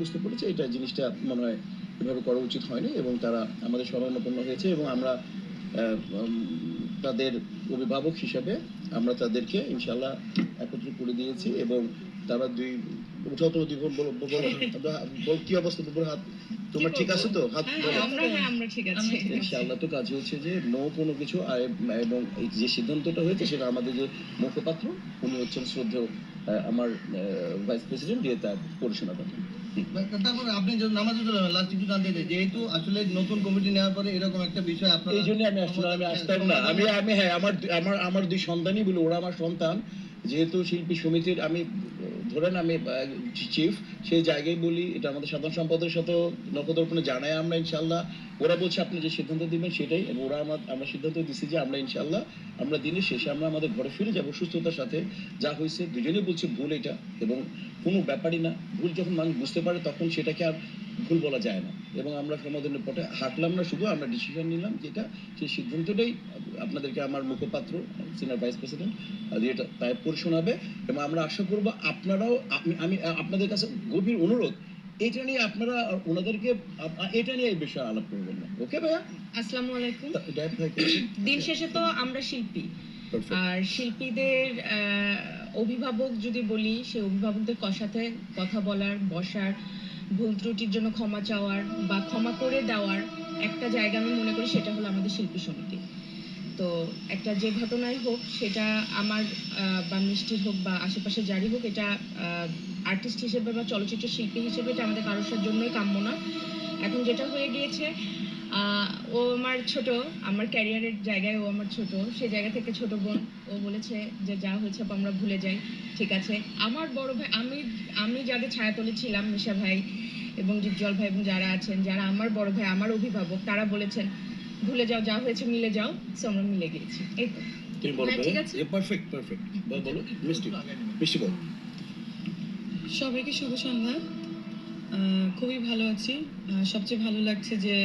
বুঝতে পেরেছে এটা জিনিসটা মনে হয় এভাবে করা উচিত হয়নি এবং তারা আমাদের শরণাপন্ন হয়েছে এবং আমরা তাদের অভিভাবক হিসাবে আমরা তাদেরকে ইনশাল্লাহ একত্র করে দিয়েছি এবং তারা উঠাও তো দুই বল কি অবস্থা দুপুর হাত তোমার ঠিক আছে তো হাত আমরা ঠিক আছি ইনশাআল্লাহ। তো কাজ হচ্ছে যে নো কোনো কিছু এবং এই যে সিদ্ধান্তটা হয়েছে সেটা আমাদের যে মুখপাত্র উনি হচ্ছেন শ্রদ্ধেয় আমার ভাইস প্রেসিডেন্ট দিয়ে তার পরিচালনা করেন। তারপর আপনি নামাজে লাস্ট একটু জানতে চাই যেহেতু আসলে নতুন কমিটি নেওয়ার পরে এরকম একটা বিষয় আপনার এই জন্য আমি আসলে আমি আসতাম না আমি হ্যাঁ আমার দুই সন্তানই বলি ওরা আমার সন্তান যেহেতু শিল্পী সমিতির আমি ধরেন আমি চিফ সেই জায়গায় বলি এটা আমাদের সাধারণ সম্পাদকের সাথে নখদর্পণে জানাই আমরা ইনশাল্লাহ ওরা বলছে আপনি যে সিদ্ধান্ত দিবেন সেটাই এবং ওরা আমরা সিদ্ধান্ত দিচ্ছি যে আমরা ইনশাল্লাহ আমরা দিনের শেষে আমরা আমাদের ঘরে ফিরে যাবো সুস্থতার সাথে। যা হয়েছে দুজনেই বলছে ভুল এটা এবং কোনো ব্যাপারই না ভুল যখন মানুষ বুঝতে পারে তখন সেটাকে আর ভুল বলা যায় না এবং আমরা সমাধানের পথে হাঁটলাম না শুধু আমরা ডিসিশন নিলাম যেটা সেই সিদ্ধান্তটাই আপনাদেরকে আমার মুখপাত্র সিনিয়র ভাইস প্রেসিডেন্ট এটা তাই শোনাবে এবং আমরা আশা করবো আপনারাও আমি আপনাদের কাছে গভীর অনুরোধ এটা নিয়ে আপনারা ওনাদেরকে এটা নিয়ে এই বিষয়ে আলাপ করবেন না। ওকে ভাইয়া? আসসালামু আলাইকুম। দিন শেষে তো আমরা শিল্পী আর শিল্পীদের অভিভাবক যদি বলি সেই অভিভাবকদের সাথে কথা বলার বসার ভুল ত্রুটির জন্য ক্ষমা চাওয়ার বা ক্ষমা করে দেওয়ার একটা জায়গা আমি মনে করি সেটা হলো আমাদের শিল্পী সমিতি। তো একটা যে ঘটনাই হোক সেটা আমার বা মিষ্টির হোক বা আশেপাশে যারই হোক এটা আর্টিস্ট হিসেবে বা চলচ্চিত্র শিল্পী হিসেবে এটা আমাদের কারোর জন্যই কাম্য না। এখন যেটা হয়ে গিয়েছে ও আমার ছোট আমার ক্যারিয়ারের জায়গায় ও আমার ছোট সেই জায়গা থেকে ছোট বোন ও বলেছে যে যা হয়েছে আমরা ভুলে যাই ঠিক আছে। আমার বড় ভাই আমি যাদের ছায়াতলে ছিলাম মিশা ভাই এবং ডিপজল ভাই এবং যারা আছেন যারা আমার বড় ভাই আমার অভিভাবক তারা বলেছেন ভুলে যাও যা হয়েছে মিলে যাও। সো আমরা মিলে গিয়েছি এই তো। ঠিক আছে পারফেক্ট বলো মিষ্টি বল। সবাইকে শুভ সন্ধ্যা। খুবই ভালো আছি। সবচেয়ে ভালো লাগছে যে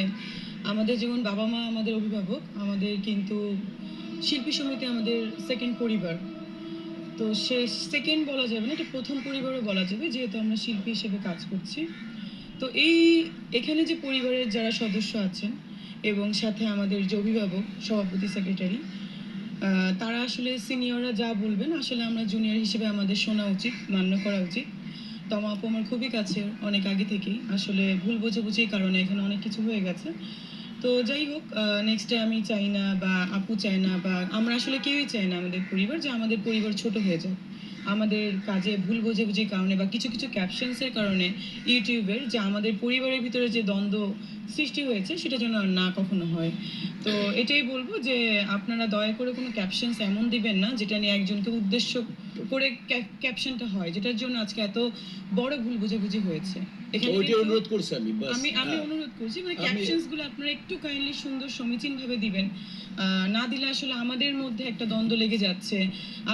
আমাদের যেমন বাবা মা আমাদের অভিভাবক আমাদের কিন্তু শিল্পী সমিতি আমাদের সেকেন্ড পরিবার। তো সে সেকেন্ড বলা যাবে না এটা প্রথম পরিবারও বলা যাবে যেহেতু আমরা শিল্পী হিসেবে কাজ করছি। তো এখানে যে পরিবারের যারা সদস্য আছেন এবং সাথে আমাদের যে অভিভাবক সভাপতি সেক্রেটারি তারা আসলে সিনিয়ররা যা বলবেন আসলে আমরা জুনিয়র হিসেবে আমাদের শোনা উচিত মান্য করা উচিত। তমা আপু আমার খুবই কাছের অনেক আগে থেকেই আসলে ভুল বোঝাবুঝির কারণে এখানে অনেক কিছু হয়ে গেছে। তো যাই হোক নেক্সটে আমি চাই না বা আপু চাই না বা আমরা আসলে কেউই চাই না আমাদের পরিবার যে আমাদের পরিবার ছোট হয়ে যায় আমাদের কাজে ভুল বোঝাবুঝির কারণে বা কিছু কিছু ক্যাপশনসের কারণে ইউটিউবের যে আমাদের পরিবারের ভিতরে যে দ্বন্দ্ব সৃষ্টি হয়েছে সেটা যেন না কখনো হয়। তো এটাই বলবো যে আপনারা দয়া করে কোনো ক্যাপশনস এমন দিবেন না যেটা নিয়ে একজনকে উদ্দেশ্য করে ক্যাপশনটা হয় যেটার জন্য আজকে এত বড় ভুল বোঝাবুঝি হয়েছে। অনুরোধ করছি আমি অনুরোধ করছি মানে ক্যাপশনস গুলো আপনারা একটু কাইন্ডলি সুন্দর সমীচীন ভাবে দিবেন। না দিলে আসলে আমাদের মধ্যে একটা দ্বন্দ্ব লেগে যাচ্ছে।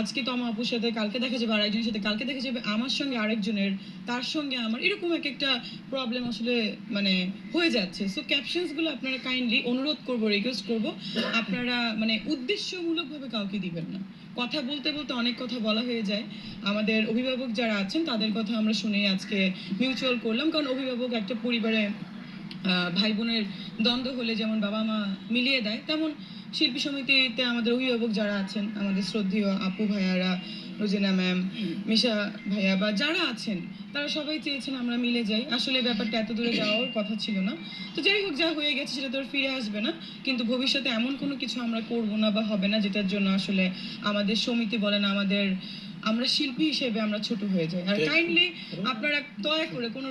আজকে তমা আপুর সাথে কালকে দেখা যাবে আরেকজনের সাথে কালকে দেখা যাবে আমার সঙ্গে আরেকজনের তার সঙ্গে আমার এরকম একটা প্রবলেম আসলে মানে হয়ে যাচ্ছে। সো ক্যাপশনস গুলো আপনারা কাইন্ডলি অনুরোধ করবো রিকোয়েস্ট করবো আপনারা মানে উদ্দেশ্যমূলক ভাবে কাউকে দিবেন না। কথা বলতে বলতে অনেক কথা বলা হয়ে যায়। আমাদের অভিভাবক যারা আছেন তাদের কথা আমরা শুনে আজকে মিউচুয়াল করলাম কারণ অভিভাবক একটা পরিবারে ভাই বোনের দ্বন্দ্ব হলে যেমন বাবা মা মিলিয়ে দেয় তেমন শিল্পী সমিতিতে আমাদের অভিভাবক যারা আছেন আমাদের শ্রদ্ধেয় আপু ভাইয়ারা রোজিনা ম্যাম মিশা ভাইয়া বা যারা আছেন তারা সবাই চেয়েছেন আমরা মিলে যাই। আসলে ব্যাপারটা এত দূরে যাওয়ার কথা ছিল না। তো যাই হোক যা হয়ে গেছে সেটা তো আর ফিরে আসবে না কিন্তু ভবিষ্যতে এমন কোনো কিছু আমরা করব না বা হবে না যেটার জন্য আসলে আমাদের সমিতি বলেন আমরা শিল্পী হিসেবে আমরা ছোট হয়ে যাই। আর কাইন্ডলি আপনারা দয়া করে কোনো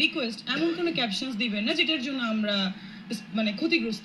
রিকোয়েস্ট এমন কোনো ক্যাপশনস দিবেন না যেটার জন্য আমরা মানে ক্ষতিগ্রস্ত।